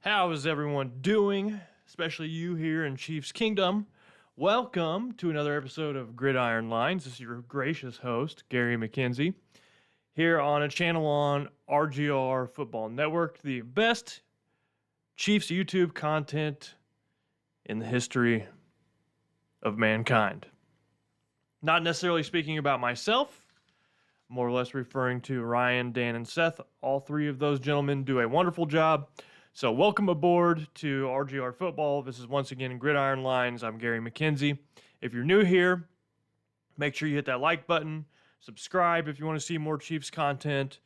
How is everyone doing? Especially you here in Chiefs Kingdom. Welcome to another episode of Gridiron Lines. This is your gracious host, Gary McKenzie, here on a channel on RGR Football Network, the best Chiefs YouTube content in the history of mankind. Not necessarily speaking about myself, more or less referring to Ryan, Dan, and Seth. All three of those gentlemen do a wonderful job. So welcome aboard to RGR Football. This is once again Gridiron Lines. I'm Gary McKenzie. If you're new here, make sure you hit that like button. Subscribe if you want to see more Chiefs content.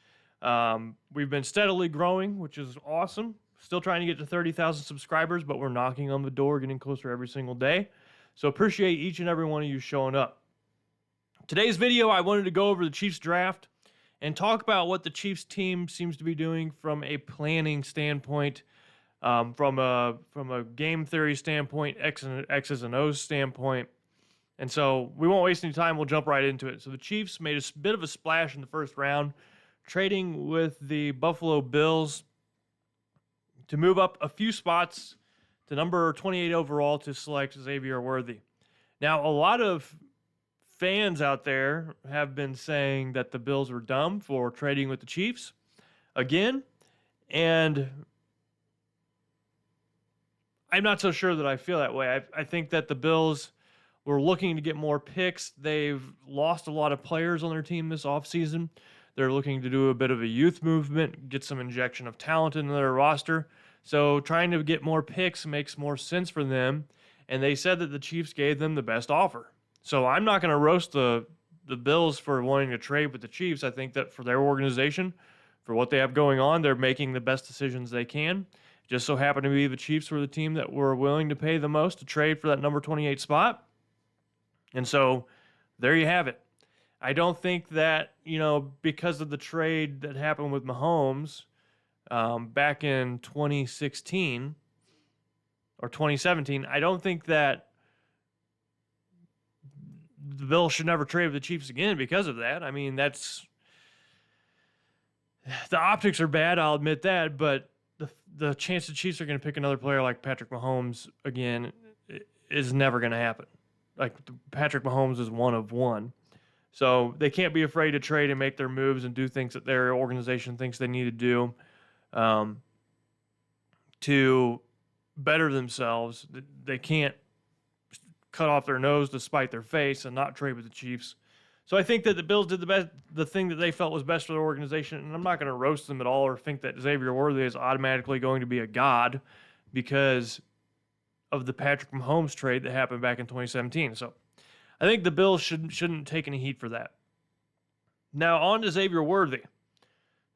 We've been steadily growing, which is awesome. Still trying to get to 30,000 subscribers, but we're knocking on the door, getting closer every single day. So appreciate each and every one of you showing up. Today's video, I wanted to go over the Chiefs draft and talk about what the Chiefs team seems to be doing from a planning standpoint, from a game theory standpoint, X's and O's standpoint. And so we won't waste any time. We'll jump right into it. So the Chiefs made a bit of a splash in the first round, trading with the Buffalo Bills to move up a few spots to number 28 overall to select Xavier Worthy. Now, a lot of fans out there have been saying that the Bills were dumb for trading with the Chiefs again, and I'm not so sure that I feel that way. I think that the Bills were looking to get more picks. They've lost a lot of players on their team this offseason. They're looking to do a bit of a youth movement, get some injection of talent into their roster. So trying to get more picks makes more sense for them, and they said that the Chiefs gave them the best offer. So I'm not going to roast the Bills for wanting to trade with the Chiefs. I think that for their organization, for what they have going on, they're making the best decisions they can. Just so happened to be the Chiefs were the team that were willing to pay the most to trade for that number 28 spot. And so there you have it. I don't think that, because of the trade that happened with Mahomes back in 2016 or 2017, I don't think that the Bills should never trade with the Chiefs again because of that. I mean, the optics are bad, I'll admit that, but the chance the Chiefs are going to pick another player like Patrick Mahomes again is never going to happen. Like, Patrick Mahomes is one of one. So they can't be afraid to trade and make their moves and do things that their organization thinks they need to do to better themselves. They can't cut off their nose to spite their face and not trade with the Chiefs. So I think that the Bills did the thing that they felt was best for their organization, and I'm not going to roast them at all or think that Xavier Worthy is automatically going to be a god because of the Patrick Mahomes trade that happened back in 2017. So I think the Bills shouldn't take any heat for that. Now on to Xavier Worthy.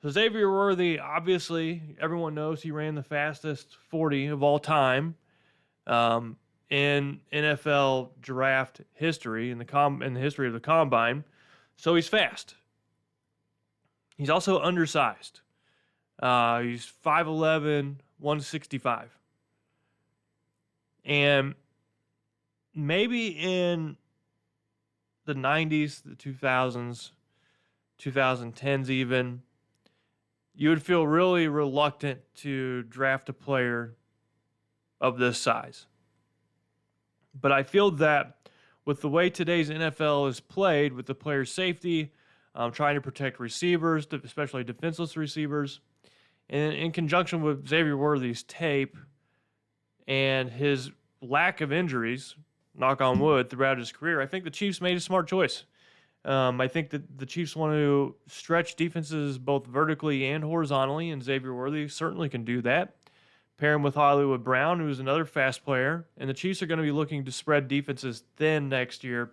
So Xavier Worthy, obviously, everyone knows he ran the fastest 40 of all time. In NFL draft history, in the history of the combine. So he's fast. He's also undersized. He's 5'11", 165. And maybe in the 90s, the 2000s, 2010s even, you would feel really reluctant to draft a player of this size. But I feel that with the way today's NFL is played, with the player's safety, trying to protect receivers, especially defenseless receivers, and in conjunction with Xavier Worthy's tape and his lack of injuries, knock on wood, throughout his career, I think the Chiefs made a smart choice. I think that the Chiefs want to stretch defenses both vertically and horizontally, and Xavier Worthy certainly can do that. Pair him with Hollywood Brown, who's another fast player. And the Chiefs are going to be looking to spread defenses thin next year.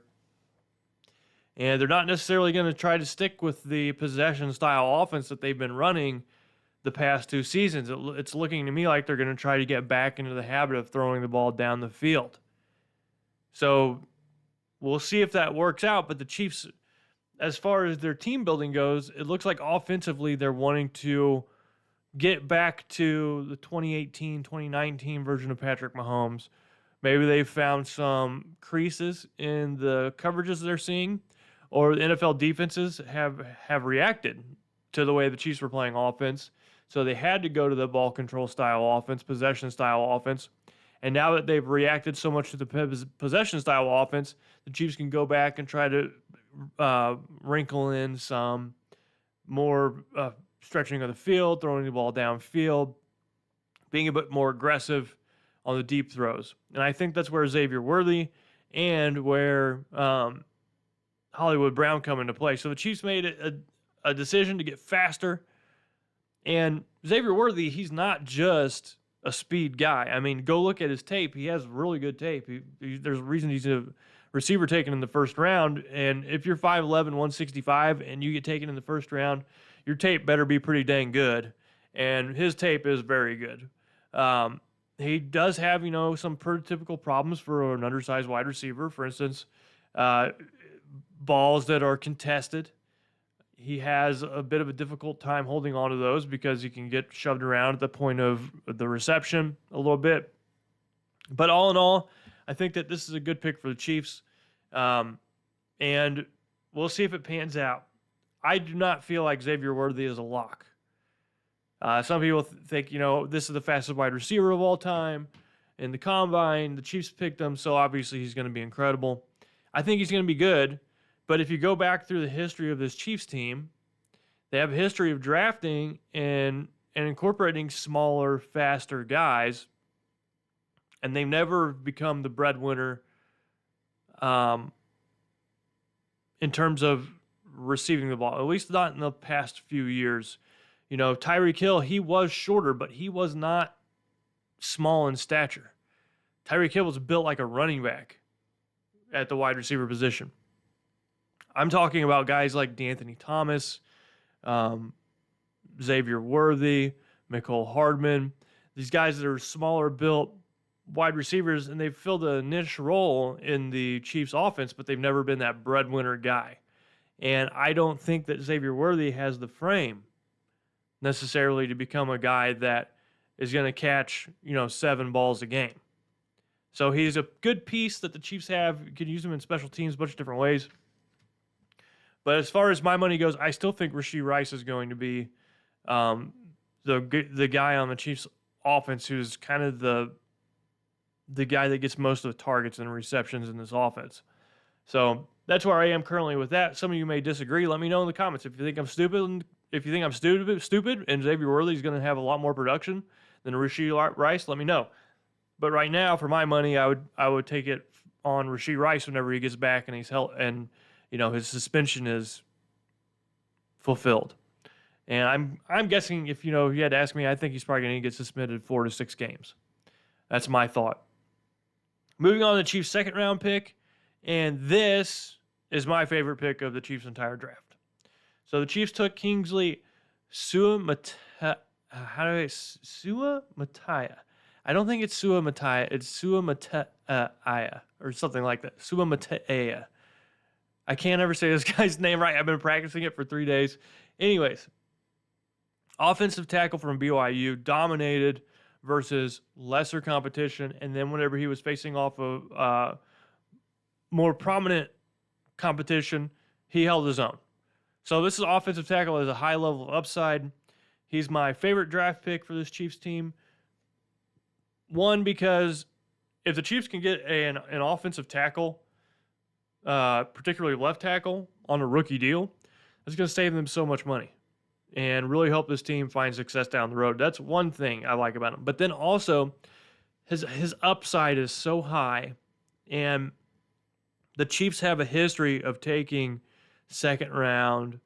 And they're not necessarily going to try to stick with the possession-style offense that they've been running the past two seasons. It's looking to me like they're going to try to get back into the habit of throwing the ball down the field. So we'll see if that works out. But the Chiefs, as far as their team building goes, it looks like offensively they're wanting to get back to the 2018, 2019 version of Patrick Mahomes. Maybe they've found some creases in the coverages they're seeing, or the NFL defenses have reacted to the way the Chiefs were playing offense. So they had to go to the ball control style offense, possession style offense. And now that they've reacted so much to the possession style offense, the Chiefs can go back and try to wrinkle in some more stretching of the field, throwing the ball downfield, being a bit more aggressive on the deep throws. And I think that's where Xavier Worthy and where Hollywood Brown come into play. So the Chiefs made a decision to get faster. And Xavier Worthy, he's not just a speed guy. I mean, go look at his tape. He has really good tape. There's a reason he's a receiver taken in the first round. And if you're 5'11", 165, and you get taken in the first round, your tape better be pretty dang good. And his tape is very good. He does have, some prototypical problems for an undersized wide receiver. For instance, balls that are contested. He has a bit of a difficult time holding on to those because he can get shoved around at the point of the reception a little bit. But all in all, I think that this is a good pick for the Chiefs. And we'll see if it pans out. I do not feel like Xavier Worthy is a lock. Some people think, this is the fastest wide receiver of all time. In the combine, the Chiefs picked him, so obviously he's going to be incredible. I think he's going to be good. But if you go back through the history of this Chiefs team, they have a history of drafting and incorporating smaller, faster guys, and they've never become the breadwinner in terms of receiving the ball, at least not in the past few years. Tyreek Hill, he was shorter, but he was not small in stature. Tyreek Hill was built like a running back at the wide receiver position. I'm talking about guys like D'Anthony Thomas, Xavier Worthy, Mecole Hardman, these guys that are smaller built wide receivers, and they've filled a niche role in the Chiefs offense, but they've never been that breadwinner guy. And I don't think that Xavier Worthy has the frame necessarily to become a guy that is going to catch, 7 balls a game. So he's a good piece that the Chiefs have. You can use him in special teams a bunch of different ways. But as far as my money goes, I still think Rashee Rice is going to be the guy on the Chiefs offense who's kind of the guy that gets most of the targets and receptions in this offense. So that's where I am currently with that. Some of you may disagree. Let me know in the comments if you think I'm stupid. If you think I'm stupid and Xavier Worthy is going to have a lot more production than Rashee Rice, let me know. But right now, for my money, I would take it on Rashee Rice whenever he gets back and he's held and his suspension is fulfilled. And I'm guessing if you had to ask me, I think he's probably going to get suspended 4 to 6 games. That's my thought. Moving on to the Chiefs' second round pick, and this is my favorite pick of the Chiefs' entire draft. So the Chiefs took Kingsley Suamataia. I don't think it's Suamataia. It's Suamataia or something like that. Suamataia. I can't ever say this guy's name right. I've been practicing it for 3 days. Anyways, offensive tackle from BYU, dominated versus lesser competition. And then whenever he was facing off of more prominent competition, he held his own. So this is offensive tackle as a high level of upside. He's my favorite draft pick for this Chiefs team. One, because if the Chiefs can get an offensive tackle, particularly left tackle, on a rookie deal, it's going to save them so much money and really help this team find success down the road. That's one thing I like about him. But then also, his upside is so high, and the Chiefs have a history of taking second round,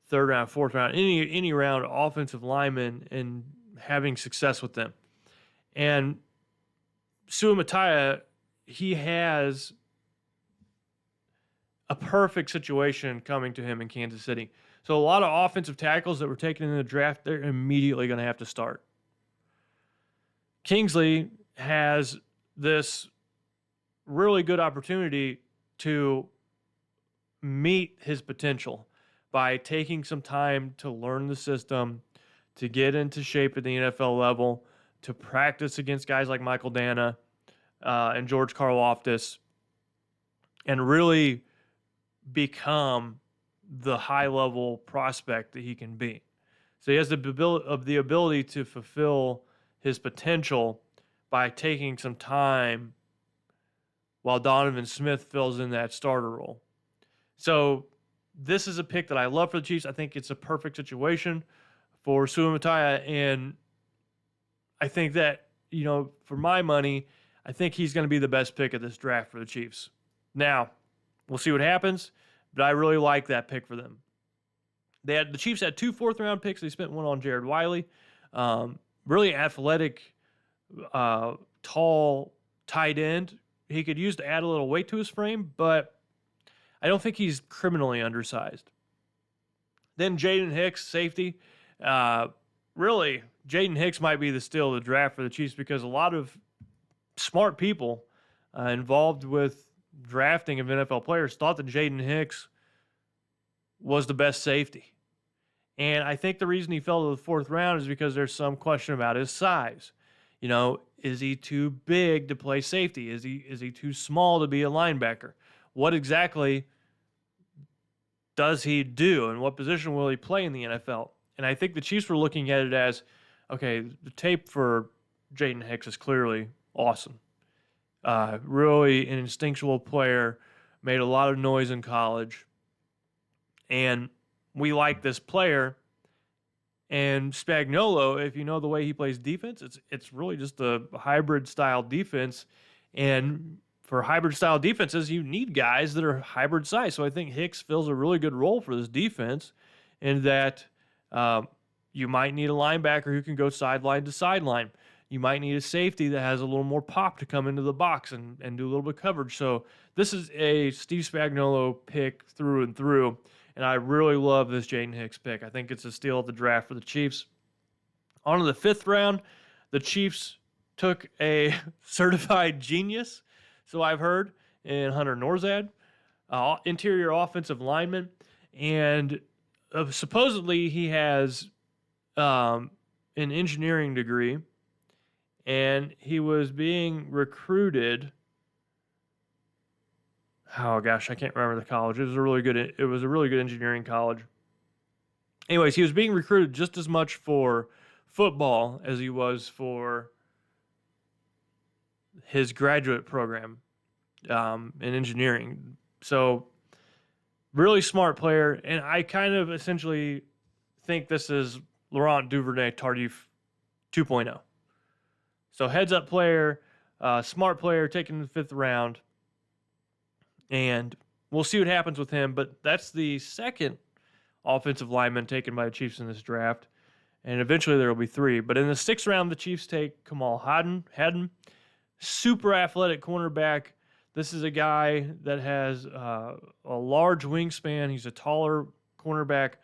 third round, fourth round, any round offensive linemen and having success with them. And Suamataia, he has a perfect situation coming to him in Kansas City. So a lot of offensive tackles that were taken in the draft, they're immediately going to have to start. Kingsley has this really good opportunity to meet his potential by taking some time to learn the system, to get into shape at the NFL level, to practice against guys like Michael Dana and George Karlaftis, and really become the high-level prospect that he can be. So he has the ability to fulfill his potential by taking some time while Donovan Smith fills in that starter role. So this is a pick that I love for the Chiefs. I think it's a perfect situation for Suamataia, and I think that, for my money, I think he's going to be the best pick of this draft for the Chiefs. Now, we'll see what happens, but I really like that pick for them. The Chiefs had 2 fourth-round picks. They spent one on Jared Wiley. Really athletic, tall tight end. He could use to add a little weight to his frame, but I don't think he's criminally undersized. Then Jaden Hicks, safety. Really, Jaden Hicks might be the steal of the draft for the Chiefs because a lot of smart people involved with drafting of NFL players thought that Jaden Hicks was the best safety. And I think the reason he fell to the 4th round is because there's some question about his size. Is he too big to play safety? Is he too small to be a linebacker? What exactly does he do, and what position will he play in the NFL? And I think the Chiefs were looking at it as, okay, the tape for Jaden Hicks is clearly awesome. Really an instinctual player, made a lot of noise in college, and we like this player. And Spagnuolo, if you know the way he plays defense, it's really just a hybrid style defense. And for hybrid style defenses, you need guys that are hybrid size. So I think Hicks fills a really good role for this defense, in that you might need a linebacker who can go sideline to sideline. You might need a safety that has a little more pop to come into the box and do a little bit of coverage. So this is a Steve Spagnuolo pick through and through. And I really love this Jaden Hicks pick. I think it's a steal of the draft for the Chiefs. On to the 5th round, the Chiefs took a certified genius, so I've heard, in Hunter Norzad, interior offensive lineman. And supposedly he has an engineering degree, and he was being recruited. Oh gosh, I can't remember the college. It was a really good engineering college. Anyways, he was being recruited just as much for football as he was for his graduate program in engineering. So, really smart player, and I kind of essentially think this is Laurent Duvernay-Tardif 2.0. So, heads-up player, smart player, taken in the 5th round. And we'll see what happens with him, but that's the 2nd offensive lineman taken by the Chiefs in this draft, and eventually there will be 3. But in the 6th round, the Chiefs take Kamal Hadden, super athletic cornerback. This is a guy that has a large wingspan. He's a taller cornerback,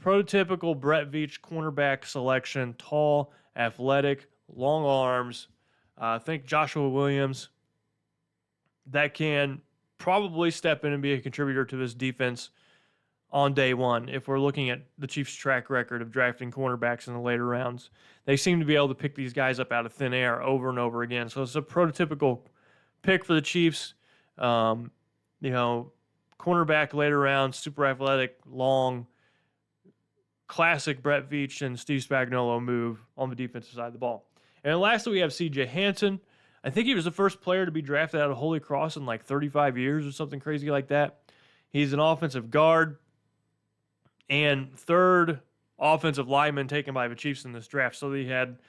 prototypical Brett Veach cornerback selection, tall, athletic, long arms. Think Joshua Williams, that can probably step in and be a contributor to this defense on day one. If we're looking at the Chiefs' track record of drafting cornerbacks in the later rounds, they seem to be able to pick these guys up out of thin air over and over again. So it's a prototypical pick for the Chiefs. Cornerback later rounds, super athletic, long, classic Brett Veach and Steve Spagnuolo move on the defensive side of the ball. And lastly, we have C.J. Hansen. I think he was the first player to be drafted out of Holy Cross in like 35 years or something crazy like that. He's an offensive guard and 3rd offensive lineman taken by the Chiefs in this draft. So they had,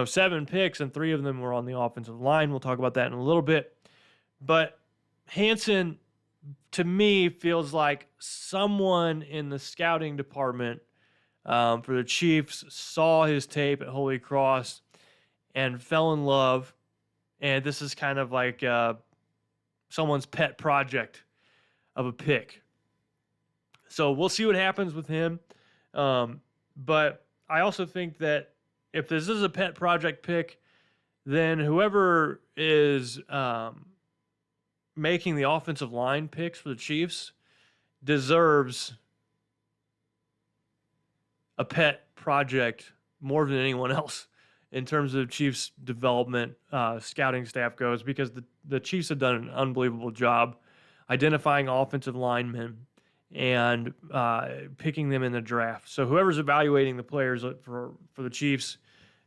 7 picks, and 3 of them were on the offensive line. We'll talk about that in a little bit. But Hansen, to me, feels like someone in the scouting department for the Chiefs saw his tape at Holy Cross and fell in love. And this is kind of like someone's pet project of a pick. So we'll see what happens with him. But I also think that if this is a pet project pick, then whoever is making the offensive line picks for the Chiefs deserves a pet project more than anyone else in terms of Chiefs development scouting staff goes, because the Chiefs have done an unbelievable job identifying offensive linemen and picking them in the draft. So whoever's evaluating the players for the Chiefs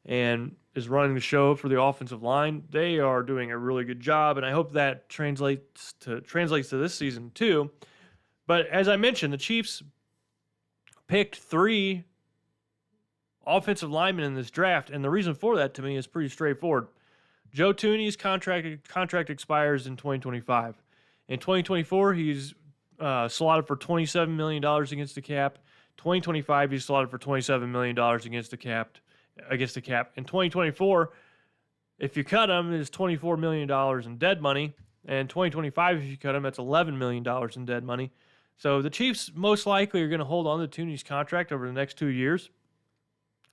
and is running the show for the offensive line, they are doing a really good job, and I hope that translates to this season too. But as I mentioned, the Chiefs picked 3 offensive linemen in this draft, and the reason for that to me is pretty straightforward. Joe Thuney's contract expires in 2025. In 2024, he's slotted for $27 million against the cap. 2025, he's slotted for $27 million against the cap. In 2024, if you cut him, it's $24 million in dead money. And 2025, if you cut him, that's $11 million in dead money. So the Chiefs most likely are going to hold on to Thuney's contract over the next 2 years.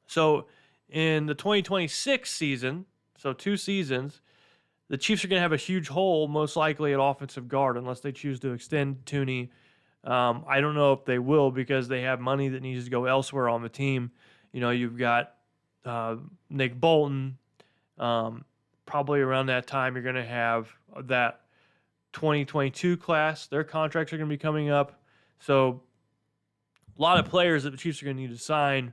So in the 2026 season, so 2 seasons, the Chiefs are going to have a huge hole, most likely at offensive guard, unless they choose to extend Thuney. I don't know if they will because they have money that needs to go elsewhere on the team. You know, you've got Nick Bolton. Probably around that time, you're going to have that 2022 class. Their contracts are going to be coming up. So a lot of players that the Chiefs are going to need to sign.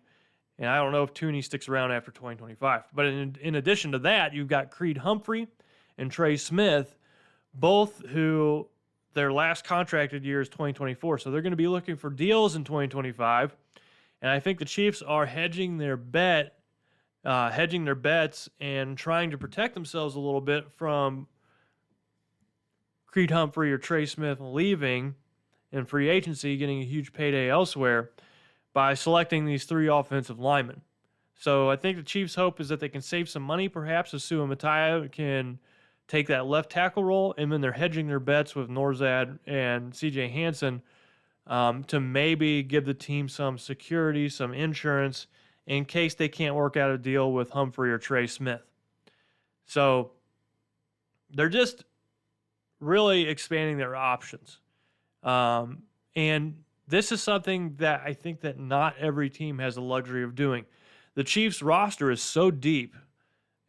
And I don't know if Thuney sticks around after 2025. But in addition to that, you've got Creed Humphrey and Trey Smith, both who their last contracted year is 2024. So they're going to be looking for deals in 2025. And I think the Chiefs are hedging their bets and trying to protect themselves a little bit from Creed Humphrey or Trey Smith leaving in free agency, getting a huge payday elsewhere, by selecting these 3 offensive linemen. So I think the Chiefs' hope is that they can save some money, perhaps, as Sua Mattia can take that left tackle role, and then they're hedging their bets with Norzad and C.J. Hansen to maybe give the team some security, some insurance, in case they can't work out a deal with Humphrey or Trey Smith. So they're just really expanding their options. And this is something that I think that not every team has the luxury of doing. The Chiefs roster is so deep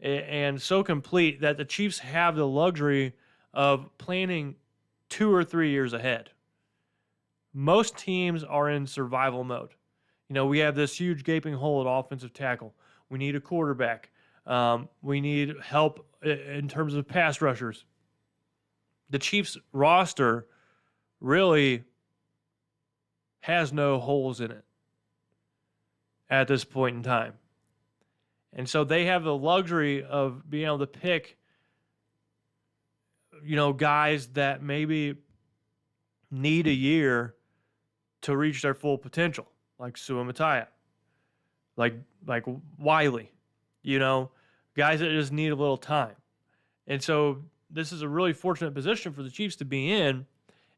and so complete that the Chiefs have the luxury of planning 2 or 3 years ahead. Most teams are in survival mode. You know, we have this huge gaping hole at offensive tackle. We need a quarterback. We need help in terms of pass rushers. The Chiefs roster really has no holes in it at this point in time. And so they have the luxury of being able to pick, you know, guys that maybe need a year to reach their full potential, like Sua Mattia, like Wiley, you know, guys that just need a little time. And so this is a really fortunate position for the Chiefs to be in.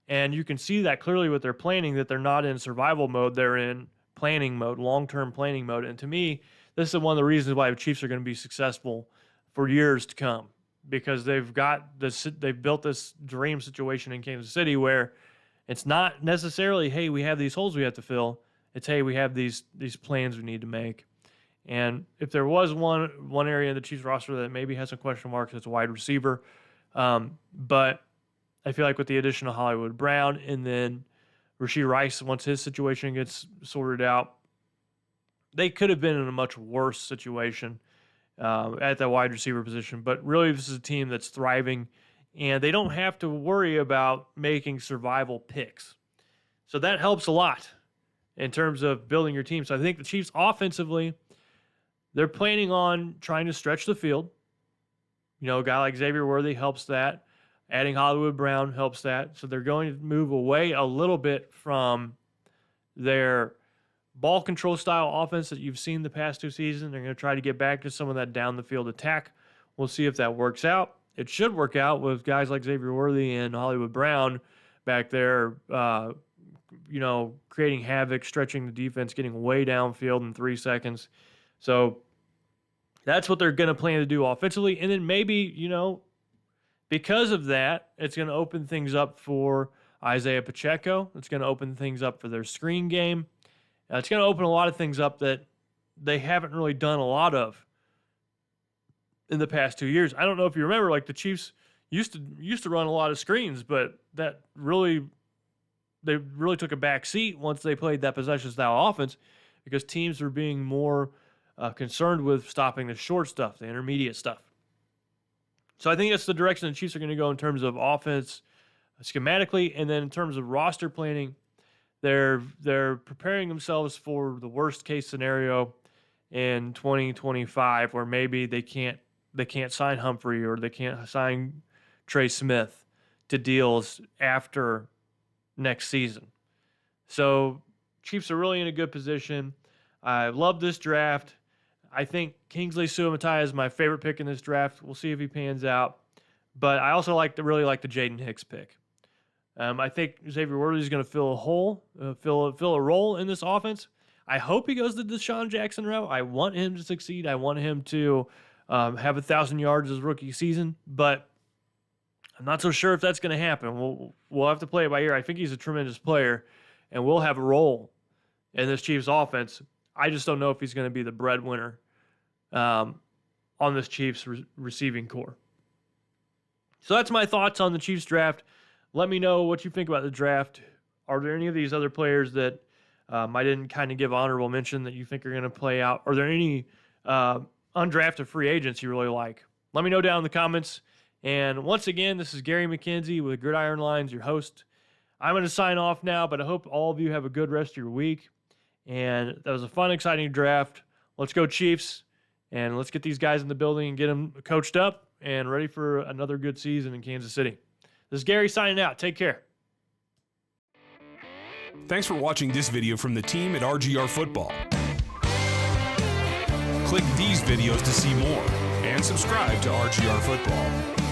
And you can see that clearly with their planning, that they're not in survival mode. They're in planning mode, long-term planning mode. And to me, this is one of the reasons why the Chiefs are going to be successful for years to come, because they've built this dream situation in Kansas City where it's not necessarily, hey, we have these holes we have to fill. It's, hey, we have these plans we need to make. And if there was one area of the Chiefs roster that maybe has some question marks, it's a wide receiver. But I feel like with the addition of Hollywood Brown and then Rashee Rice, once his situation gets sorted out, they could have been in a much worse situation at that wide receiver position. But really, this is a team that's thriving, and they don't have to worry about making survival picks. So that helps a lot in terms of building your team. So I think the Chiefs offensively, they're planning on trying to stretch the field. You know, a guy like Xavier Worthy helps that. Adding Hollywood Brown helps that. So they're going to move away a little bit from their ball control style offense that you've seen the past 2 seasons. They're going to try to get back to some of that down the field attack. We'll see if that works out. It should work out with guys like Xavier Worthy and Hollywood Brown back there, you know, creating havoc, stretching the defense, getting way downfield in 3 seconds. So that's what they're going to plan to do offensively. And then maybe, you know, because of that, it's going to open things up for Isaiah Pacheco. It's going to open things up for their screen game. It's going to open a lot of things up that they haven't really done a lot of in the past 2 years. I don't know if you remember, like the Chiefs used to run a lot of screens, but that really they really took a back seat once they played that possession style offense, because teams were being more concerned with stopping the short stuff, the intermediate stuff. So I think that's the direction the Chiefs are going to go in terms of offense schematically, and then in terms of roster planning, they're preparing themselves for the worst case scenario in 2025, where maybe they can't sign Humphrey or they can't sign Trey Smith to deals after next season. So Chiefs are really in a good position. I love this draft. I think Kingsley Suamataia is my favorite pick in this draft. We'll see if he pans out. But I also really like the Jaden Hicks pick. I think Xavier Worthy is going to fill a hole, fill a role in this offense. I hope he goes the Deshaun Jackson route. I want him to succeed. I want him to have 1,000 yards his rookie season, but I'm not so sure if that's going to happen. We'll have to play it by ear. I think he's a tremendous player, and will have a role in this Chiefs offense. I just don't know if he's going to be the breadwinner on this Chiefs receiving core. So that's my thoughts on the Chiefs draft. Let me know what you think about the draft. Are there any of these other players that I didn't kind of give honorable mention that you think are going to play out? Are there any undrafted free agents you really like? Let me know down in the comments. And once again, this is Gary McKenzie with Gridiron Lines, your host. I'm going to sign off now, but I hope all of you have a good rest of your week. And that was a fun, exciting draft. Let's go Chiefs, and let's get these guys in the building and get them coached up and ready for another good season in Kansas City. This is Gary signing out. Take care. Thanks for watching this video from the team at RGR Football. Click these videos to see more and subscribe to RGR Football.